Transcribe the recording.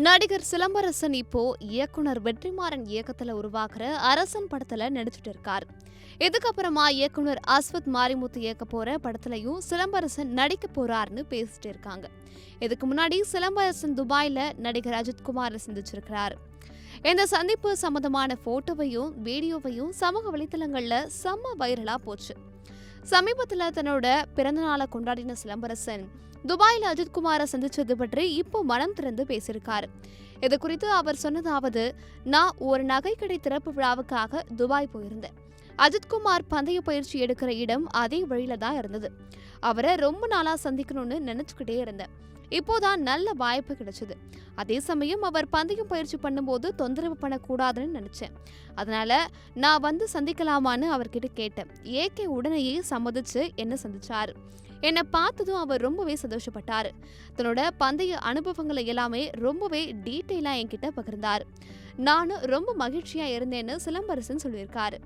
நடிகர் சிலம்பரசன் இப்போ இயக்குனர் வெற்றிமாறன் இயக்கத்துல உருவாக்குற அரசன் படத்துல நடிச்சிட்டு இருக்காரு. இதுக்கப்புறமா இயக்குனர் அஸ்வத் மாரிமுத்து இயக்க போற படத்துலயும் சிலம்பரசன் நடிக்க போறாருன்னு பேசிட்டு இருக்காங்க. இதுக்கு முன்னாடி சிலம்பரசன் துபாயில நடிகர் அஜித்குமாரை சந்திச்சிருக்கிறாரு. இந்த சந்திப்பு சம்பந்தமான போட்டோவையும் வீடியோவையும் சமூக வலைதளங்கள்ல செம்ம வைரலா போச்சு. சமீபத்துல தன்னோட பிறந்தநாளை கொண்டாடின சிலம்பரசன் துபாயில அஜித்குமாரை சந்திச்சது பற்றி இப்போ மனம் திறந்து பேசியிருக்காரு. இது குறித்து அவர் சொன்னதாவது, நான் ஒரு நகைக்கடை திறப்பு விழாவுக்காக துபாய் போயிருந்தேன். அஜித்குமார் பந்தய பயிற்சி எடுக்கிற இடம் அதே வழியில தான் இருந்தது. அவரை ரொம்ப நாளா சந்திக்கணும்னு நினைச்சுக்கிட்டே இருந்தேன். இப்போதான் நல்ல வாய்ப்பு கிடைச்சது. அதே சமயம் அவர் பந்தயம் பயிற்சி பண்ணும்போது தொந்தரவு பண்ணக்கூடாதுன்னு நினைச்சேன். அதனால நான் வந்து சந்திக்கலாமான்னு அவர்கிட்ட கேட்டேன். ஏகே உடனேயே சம்மதிச்சு என்ன சந்திச்சாரு. என்னை பார்த்ததும் அவர் ரொம்பவே சந்தோஷப்பட்டாரு. தன்னோட பந்தய அனுபவங்களை எல்லாமே ரொம்பவே டீட்டெயிலா என்கிட்ட பகிர்ந்தாரு. நானும் ரொம்ப மகிழ்ச்சியா இருந்தேன்னு சிலம்பரசன் சொல்லியிருக்காரு.